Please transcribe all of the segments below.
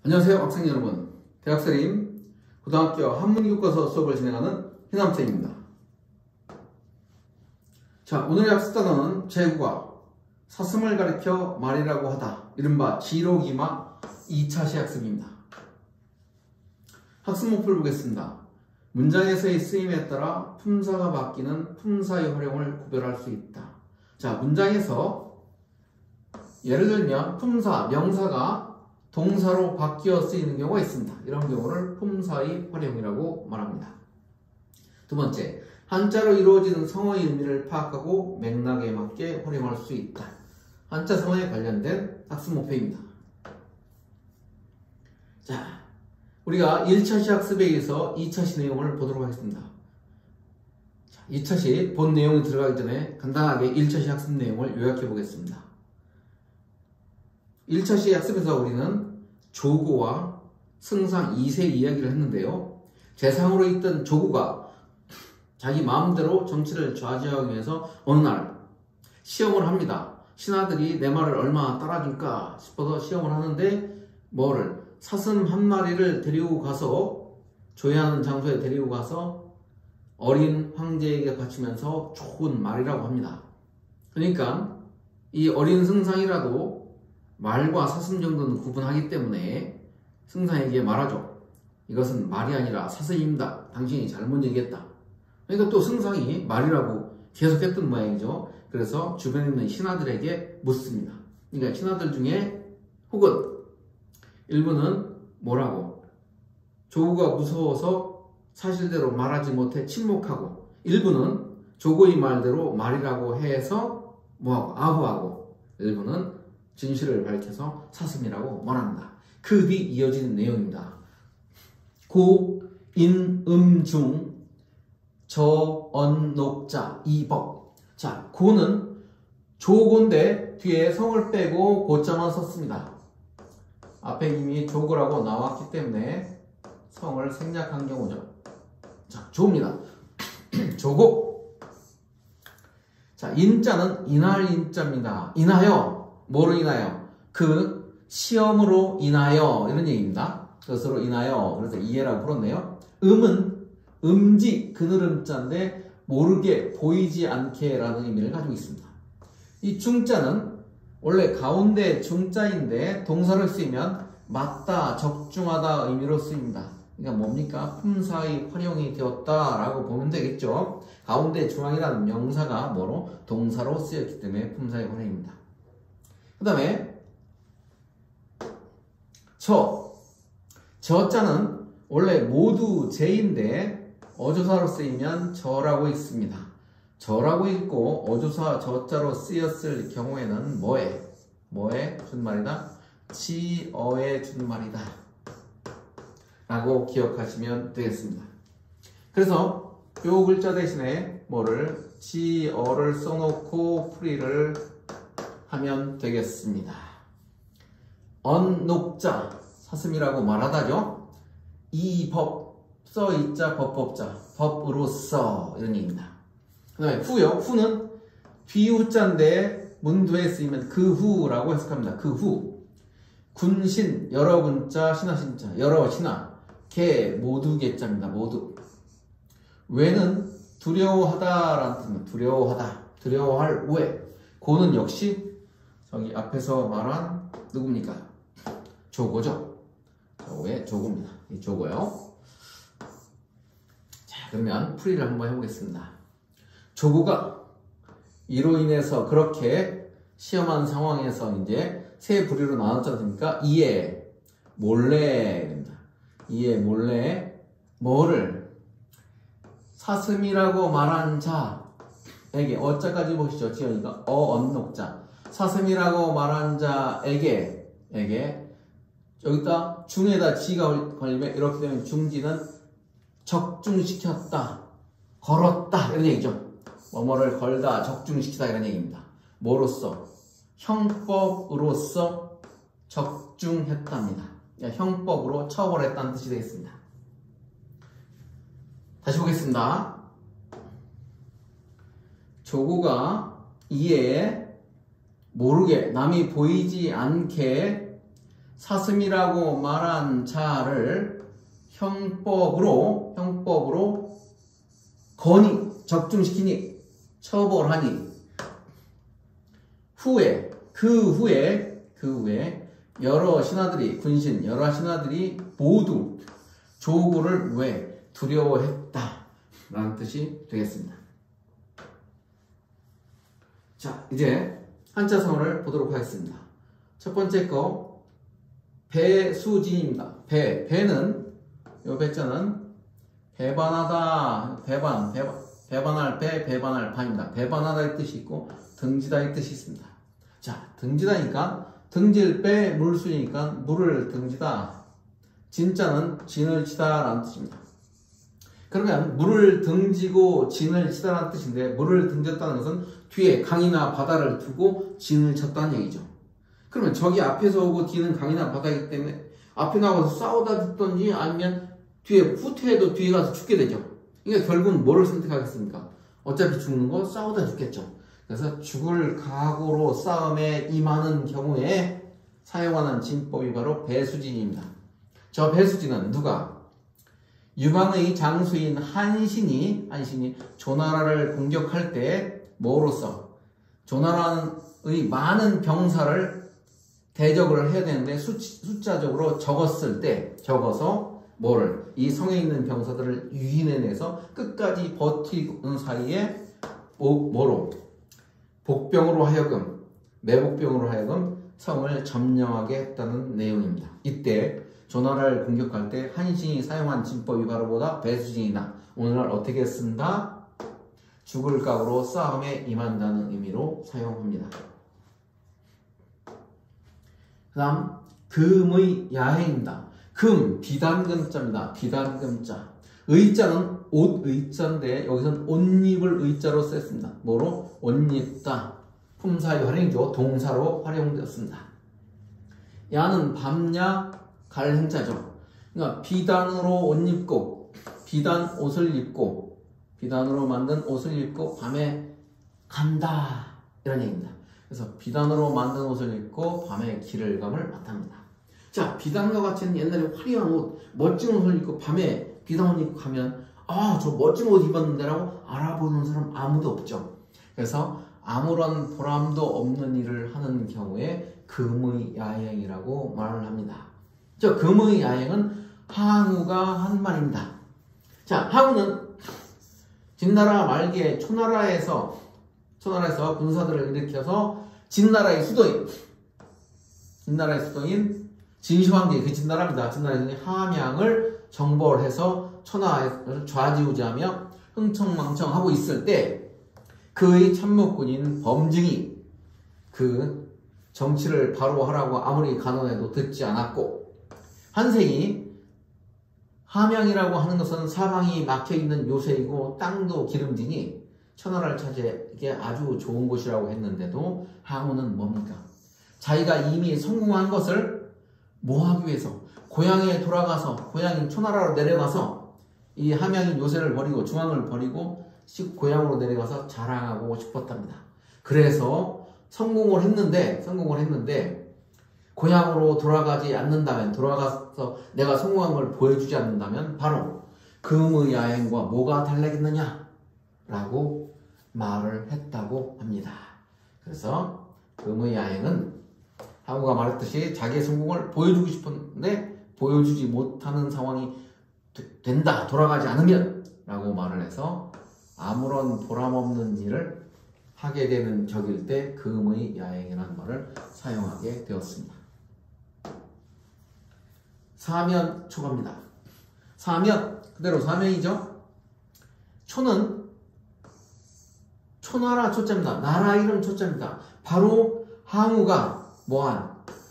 안녕하세요 학생 여러분, 대학생임 고등학교 한문교과서 수업을 진행하는 희남쌤입니다. 자, 오늘의 학습단어는 제국어 사슴을 가리켜 말이라고 하다, 이른바 지로기마 2차 시학습입니다. 학습 목표를 보겠습니다. 문장에서의 쓰임에 따라 품사가 바뀌는 품사의 활용을 구별할 수 있다. 자, 문장에서 예를 들면 품사, 명사가 동사로 바뀌어 쓰이는 경우가 있습니다. 이런 경우를 품사의 활용이라고 말합니다. 두 번째, 한자로 이루어지는 성어의 의미를 파악하고 맥락에 맞게 활용할 수 있다. 한자 성어에 관련된 학습 목표입니다. 자, 우리가 1차 시 학습에 의해서 2차 시 내용을 보도록 하겠습니다. 자, 2차 시 본 내용이 들어가기 전에 간단하게 1차 시 학습 내용을 요약해 보겠습니다. 1차 시 학습에서 우리는 조고와 승상 2세 이야기를 했는데요. 재상으로 있던 조고가 자기 마음대로 정치를 좌지하기 위해서 어느 날 시험을 합니다. 신하들이 내 말을 얼마나 따라줄까 싶어서 시험을 하는데 사슴 한 마리를 데리고 가서 조회하는 장소에 데리고 가서 어린 황제에게 바치면서 좋은 말이라고 합니다. 그러니까 이 어린 승상이라도 말과 사슴 정도는 구분하기 때문에 승상에게 말하죠. 이것은 말이 아니라 사슴입니다. 당신이 잘못 얘기했다. 그러니까 또 승상이 말이라고 계속했던 모양이죠. 그래서 주변에 있는 신하들에게 묻습니다. 그러니까 신하들 중에 혹은 일부는 뭐라고? 조고가 무서워서 사실대로 말하지 못해 침묵하고, 일부는 조고의 말대로 말이라고 해서 뭐하고? 아부하고, 일부는 진실을 밝혀서 사슴이라고 말합니다. 그 뒤 이어지는 내용입니다. 고, 인, 중, 저, 언, 녹자, 이법. 자, 고는 조고인데 뒤에 성을 빼고 고자만 썼습니다. 앞에 이미 조고라고 나왔기 때문에 성을 생략한 경우죠. 자, 조입니다. 조고. 자, 인자는 인할 인자입니다. 인하여. 뭐로 인하여? 그 시험으로 인하여, 이런 얘기입니다. 그것으로 인하여. 그래서 이해라고 풀었네요. 음은 음지, 그늘음자인데 모르게, 보이지 않게 라는 의미를 가지고 있습니다. 이 중자는 원래 가운데 중자인데 동사를 쓰이면 맞다, 적중하다 의미로 쓰입니다. 그러니까 뭡니까? 품사의 활용이 되었다 라고 보면 되겠죠. 가운데 중앙이라는 명사가 뭐로? 동사로 쓰였기 때문에 품사의 활용입니다. 그 다음에 저자는 원래 모두 제인데 어조사로 쓰이면 저라고 읽습니다. 저라고 읽고 어조사 저자로 쓰였을 경우에는 뭐의 준말이다? 지어의 준말이다 라고 기억하시면 되겠습니다. 그래서 요 글자 대신에 지어를 써놓고 풀이를 하면 되겠습니다. 언녹자, 사슴이라고 말하다죠. 이법, 써이자 법법자, 법으로써, 이런 얘기입니다. 그 다음에 후요. 후는 비후자인데 문두에 쓰이면 그 후라고 해석합니다. 그 후. 군신, 여러 군자, 신하신자, 여러 신하, 개, 모두 개자입니다. 모두. 외는 두려워하다라는 뜻입니다. 두려워하다, 두려워할 왜. 고는 역시 저기 앞에서 말한 누굽니까? 조고죠. 조고의 조고입니다. 이 조고요. 자, 그러면 풀이를 한번 해보겠습니다. 조고가 이로 인해서 그렇게 시험한 상황에서 이제 세 부류로 나눴지 않습니까? 이에 몰래, 이에 몰래 뭐를? 사슴이라고 말한 자에게, 어자까지 보시죠. 지어니까 언녹자. 사슴이라고 말한 자에게, 여기다 중에다 지가 걸리면 이렇게 되면 중지는 적중시켰다, 걸었다, 이런 얘기죠. 뭐뭐를 걸다, 적중시키다, 이런 얘기입니다. 뭐로써? 형법으로써 적중했답니다. 형법으로 처벌했다는 뜻이 되겠습니다. 다시 보겠습니다. 조고가 이에 모르게, 남이 보이지 않게 사슴이라고 말한 자를 형법으로 건이 적중시키니 처벌하니 그 후에 여러 신하들이 모두 조고를 왜 두려워했다 라는 뜻이 되겠습니다. 자, 이제 한자성어를 보도록 하겠습니다. 첫 번째 거 배수진입니다. 배는 요 배자는 배반하다, 배반할 배, 배반할 반입니다. 배반하다의 뜻이 있고 등지다의 뜻이 있습니다. 자, 등지다니까 등질 배 물수니까 물을 등지다. 진짜는 진을 치다 라는 뜻입니다. 그러면 물을 등지고 진을 치다라는 뜻인데, 물을 등졌다는 것은 뒤에 강이나 바다를 두고 진을 쳤다는 얘기죠. 그러면 저기 앞에서 오고 뒤는 강이나 바다이기 때문에 앞에 나가서 싸우다 죽던지 아니면 뒤에 후퇴해도 뒤에 가서 죽게 되죠. 그러니까 결국은 뭐를 선택하겠습니까? 어차피 죽는 거 싸우다 죽겠죠. 그래서 죽을 각오로 싸움에 임하는 경우에 사용하는 진법이 바로 배수진입니다. 저 배수진은 누가? 유방의 장수인 한신이 조나라를 공격할 때 뭐로써? 조나라의 많은 병사를 대적을 해야 되는데 숫자적으로 적어서 뭐를? 이 성에 있는 병사들을 유인해내서 끝까지 버티는 사이에 뭐로? 매복병으로 하여금 성을 점령하게 했다는 내용입니다. 이때 조나라를 공격할 때 한신이 사용한 진법이 바로 뭐다? 배수진이다. 오늘날 어떻게 쓴다? 죽을 각오로 싸움에 임한다는 의미로 사용합니다. 그 다음 금의 야행입니다. 금, 비단금자입니다. 비단금자. 의자는 옷 의자인데 여기서는 옷 입을 의자로 썼습니다. 뭐로? 옷 입다. 품사의 활용이죠. 동사로 활용되었습니다. 야는 밤야 갈 행자죠. 그러니까 비단으로 옷 입고, 비단 옷을 입고, 비단으로 만든 옷을 입고 밤에 간다 이런 얘기입니다. 그래서 비단으로 만든 옷을 입고 밤에 길을 감을 나타납니다. 자, 비단과 같이 옛날에 화려한 옷, 멋진 옷을 입고 밤에 비단 옷 입고 가면 저 멋진 옷 입었는데 라고 알아보는 사람 아무도 없죠. 그래서 아무런 보람도 없는 일을 하는 경우에 금의 야행이라고 말을 합니다. 저 금의 야행은 항우가 한 말입니다. 자, 항우는 진나라 말기에 초나라에서 군사들을 일으켜서 진나라의 수도인 진시황제, 그 진나라입니다. 진나라의 함양을 정벌해서 천하를 좌지우지하며 흥청망청하고 있을 때 그의 참모꾼인 범증이 그 정치를 바로 하라고 아무리 간언해도 듣지 않았고, 한생이 함양이라고 하는 것은 사방이 막혀있는 요새이고 땅도 기름지니 천하를 차지하기에 아주 좋은 곳이라고 했는데도 항우는 뭡니까? 자기가 이미 성공한 것을 뭐하기 위해서 고향에 돌아가서 고향인 초나라로 내려가서 이 함양인 요새를 버리고 중앙을 버리고 고향으로 내려가서 자랑하고 싶었답니다. 그래서 성공을 했는데 고향으로 돌아가지 않는다면, 돌아가서 내가 성공한 걸 보여주지 않는다면 바로 금의 야행과 뭐가 달라겠느냐 라고 말을 했다고 합니다. 그래서 금의 야행은 항우가 말했듯이 자기의 성공을 보여주고 싶은데 보여주지 못하는 상황이 된다, 돌아가지 않으면 라고 말을 해서 아무런 보람없는 일을 하게 되는 적일 때 금의 야행이라는 말을 사용하게 되었습니다. 사면 초가입니다. 사면, 그대로 사면이죠. 초는 초나라 초자입니다. 나라 이름 초자입니다. 바로 항우가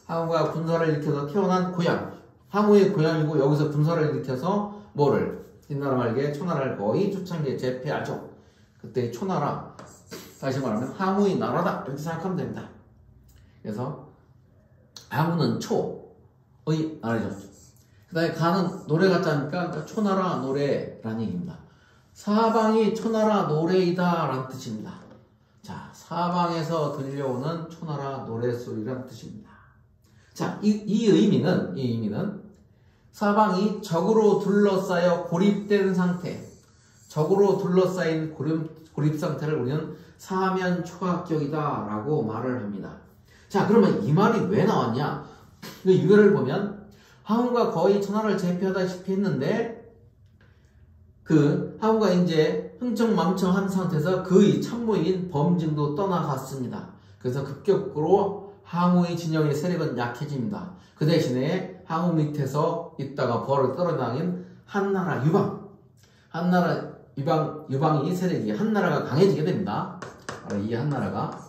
항우가 군사를 일으켜서 태어난 고향, 항우의 고향이고 여기서 군사를 일으켜서 뭐를? 진나라 말기에 초나라를 거의 초창기에 제패하죠. 그때 초나라, 다시 말하면 항우의 나라다 이렇게 생각하면 됩니다. 그래서 항우는 초의 나라죠. 그 다음에 가는 노래가 짜니까 초나라 노래라는 얘기입니다. 사방이 초나라 노래이다 라는 뜻입니다. 자, 사방에서 들려오는 초나라 노래소리라는 뜻입니다. 자, 이 의미는 사방이 적으로 둘러싸여 고립된 상태, 적으로 둘러싸인 고립 상태를 우리는 사면 초합격이다 라고 말을 합니다. 자, 그러면 이 말이 왜 나왔냐? 그 유래를 보면 항우가 거의 천하를 제패하다시피 했는데 그 항우가 이제 흥청망청한 상태에서 그의 참모인 범증도 떠나갔습니다. 그래서 급격으로 항우의 진영의 세력은 약해집니다. 그 대신에 항우 밑에서 있다가 벌을 떨어나긴 한나라 유방이 세력이 한나라가 강해지게 됩니다. 바로 이 한나라가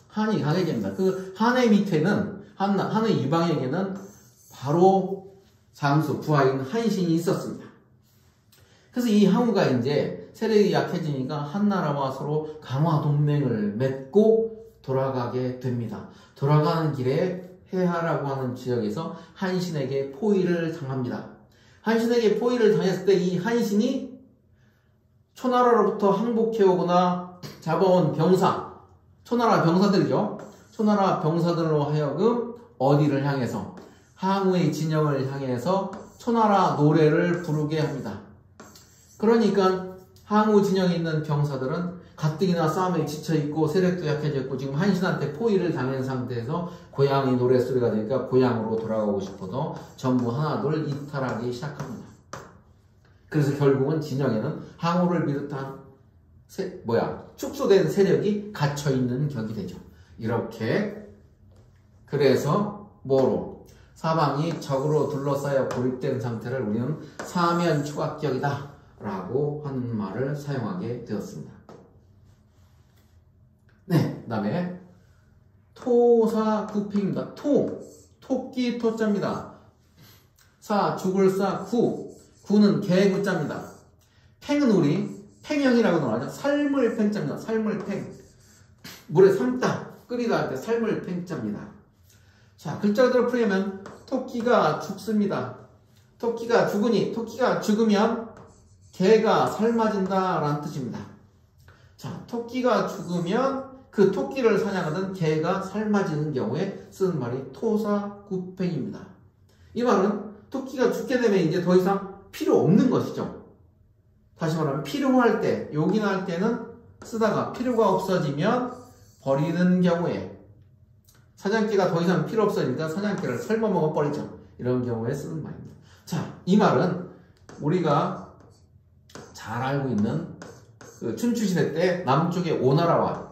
한이 강해집니다. 그 한의 밑에는 한의 유방에게는 바로 장수 부하인 한신이 있었습니다. 그래서 이 항우가 이제 세력이 약해지니까 한나라와 서로 강화 동맹을 맺고 돌아가게 됩니다. 돌아가는 길에 해하라고 하는 지역에서 한신에게 포위를 당합니다. 한신에게 포위를 당했을 때 이 한신이 초나라로부터 항복해오거나 잡아온 병사, 초나라 병사들이죠. 초나라 병사들로 하여금 어디를 향해서 항우의 진영을 향해서 초나라 노래를 부르게 합니다. 그러니까 항우 진영에 있는 병사들은 가뜩이나 싸움에 지쳐있고 세력도 약해졌고 지금 한신한테 포위를 당한 상태에서 고향의 노래소리가 되니까 고향으로 돌아가고 싶어서 전부 하나둘 이탈하기 시작합니다. 그래서 결국은 진영에는 항우를 비롯한 축소된 세력이 갇혀있는 격이 되죠. 이렇게 그래서 뭐로? 사방이 적으로 둘러싸여 고립된 상태를 우리는 사면 초합격이다 라고 하는 말을 사용하게 되었습니다. 네, 그 다음에 토사구팽입니다. 토끼 토자입니다. 사, 죽을 사, 구는 개구자입니다. 팽은 우리 팽형이라고 나와요. 삶을 팽자입니다. 삶을 팽. 물에 삶다, 끓이다 할 때 삶을 팽자입니다. 자, 글자 그대로 풀이하면 토끼가 죽습니다. 토끼가 죽으면 개가 삶아진다 라는 뜻입니다. 자, 토끼가 죽으면 그 토끼를 사냥하던 개가 삶아지는 경우에 쓰는 말이 토사구팽입니다. 이 말은 토끼가 죽게 되면 이제 더 이상 필요 없는 것이죠. 다시 말하면 필요할 때, 요긴할 때는 쓰다가 필요가 없어지면 버리는 경우에 사냥개가 더 이상 필요 없어지니까 사냥개를 삶아 먹어버리죠. 이런 경우에 쓰는 말입니다. 자, 이 말은 우리가 잘 알고 있는 그 춘추시대 때 남쪽의 오나라와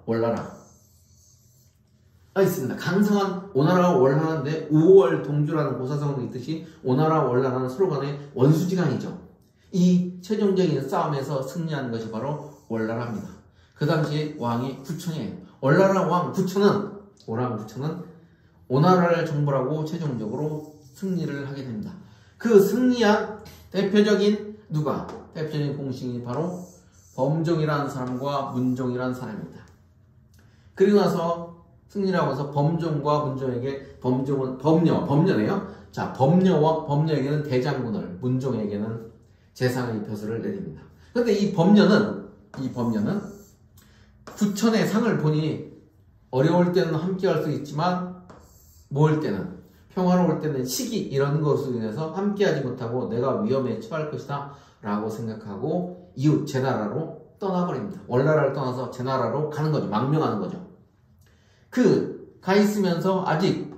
월나라가 있습니다. 강성한 오나라와 월나라인데 5월 동주라는 고사성어도 있듯이 오나라와 월나라는 서로 간의 원수지간이죠. 이 최종적인 싸움에서 승리한 것이 바로 월나라입니다. 그 당시 왕이 구천이에요. 월나라 왕 오랑 구천은 오나라를 정벌하고 최종적으로 승리를 하게 됩니다. 그 승리한 대표적인 공신이 바로 범종이라는 사람과 문종이라는 사람입니다. 그리고 나서 승리를 하고서 범종과 문종에게 범종은 범녀네요. 자, 범녀에게는 대장군을, 문종에게는 재상의 벼슬을 내립니다. 그런데 이 범녀는 구천의 상을 보니 어려울 때는 함께 할 수 있지만 모을 때는 평화로울 때는 시기 이런 것으로 인해서 함께하지 못하고 내가 위험에 처할 것이다 라고 생각하고 이웃 제나라로 떠나버립니다. 월나라를 떠나서 제나라로 가는 거죠. 망명하는 거죠. 가 있으면서 아직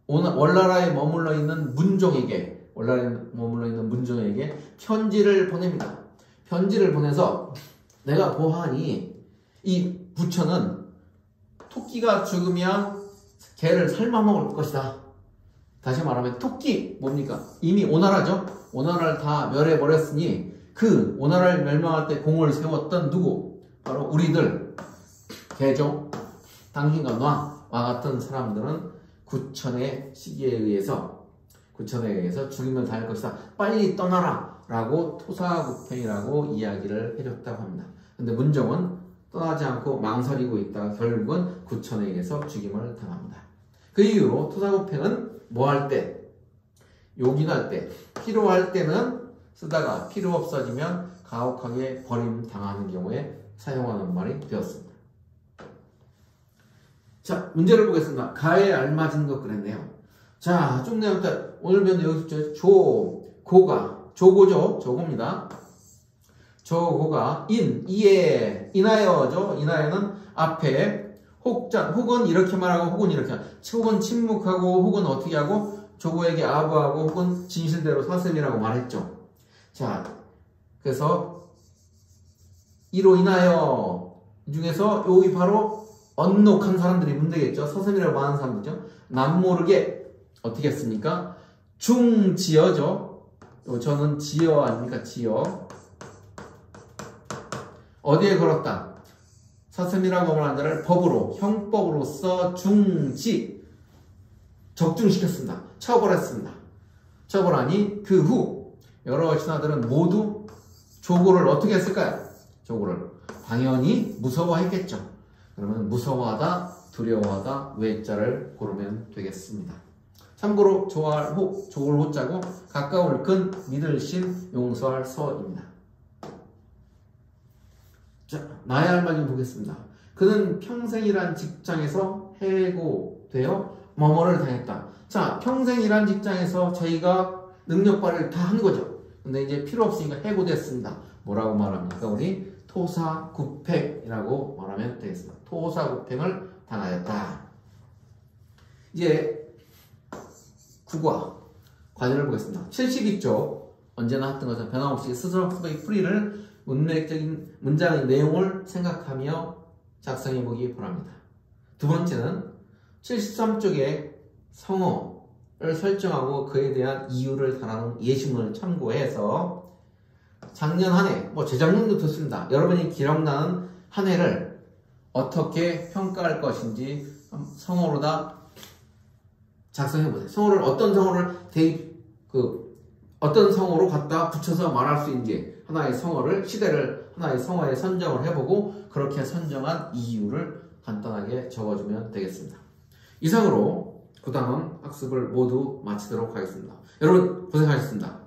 월나라에 머물러 있는 문종에게 편지를 보냅니다. 편지를 보내서 내가 보아하니 이 부처는 토끼가 죽으면 개를 삶아 먹을 것이다. 다시 말하면 토끼 뭡니까? 이미 오나라죠. 오나라를 다 멸해버렸으니 그 오나라를 멸망할 때 공을 세웠던 누구? 바로 우리들 개종 당신과 나와 같은 사람들은 구천의 시기에 의해서 죽임을 당할 것이다. 빨리 떠나라 라고 토사구팽이라고 이야기를 해줬다고 합니다. 근데 문종은 떠나지 않고 망설이고 있다가 결국은 구천에게서 죽임을 당합니다. 그 이후로 토사구팽은 뭐 할 때? 요긴할 때, 필요할 때는 쓰다가 필요 없어지면 가혹하게 버림당하는 경우에 사용하는 말이 되었습니다. 자, 문제를 보겠습니다. 가에 알맞은 것 그랬네요. 자, 쭉 내용부터 오늘 배우는 여기 조고가 조고죠. 조고입니다. 조고가 이에 인하여죠. 인하여는 앞에 혹은 이렇게 말하고 혹은 이렇게 혹은 침묵하고 혹은 어떻게 하고 조고에게 아부하고 혹은 진실대로 사슴이라고 말했죠. 자, 그래서 이로 인하여 이 중에서 여기 바로 언녹한 사람들이 문제겠죠. 사슴이라고 말하는 사람들이죠. 남모르게 어떻게 했습니까? 중지어죠. 저는 지어 아닙니까? 지어. 어디에 걸었다? 사슴이라고 말하는 자를 법으로, 형법으로서 중지, 적중시켰습니다. 처벌했습니다. 처벌하니 그 후 여러 신하들은 모두 조고를 어떻게 했을까요? 조고를 당연히 무서워했겠죠. 그러면 무서워하다, 두려워하다, 외자를 고르면 되겠습니다. 참고로 조할 호, 조을 호자고 가까울 근, 믿을 신, 용서할 서입니다. 자, 나의 알맞은 보겠습니다. 그는 평생이란 직장에서 해고되어 뭐뭐를 당했다. 자, 평생이란 직장에서 자기가 능력 발휘를 다 한 거죠. 근데 이제 필요 없으니까 해고됐습니다. 뭐라고 말합니까? 우리 토사구팽이라고 말하면 되겠습니다. 토사구팽을 당하였다. 이제 국어 과제를 보겠습니다. 72쪽 언제나 했던 것처럼 변함없이 스스로 학습의 풀이를 문맥적인 문장의 내용을 생각하며 작성해 보기 바랍니다. 두 번째는 73쪽에 성어를 설정하고 그에 대한 이유를 다루는 예시문을 참고해서 작년 한 해, 뭐 재작년도 좋습니다. 여러분이 기억나는 한 해를 어떻게 평가할 것인지 성어로다 작성해 보세요. 성어를 어떤 성어를 어떤 성어로 갖다 붙여서 말할 수 있는지 하나의 성어를 시대를 하나의 성어에 선정을 해보고 그렇게 선정한 이유를 간단하게 적어주면 되겠습니다. 이상으로 구단원 학습을 모두 마치도록 하겠습니다. 여러분 고생하셨습니다.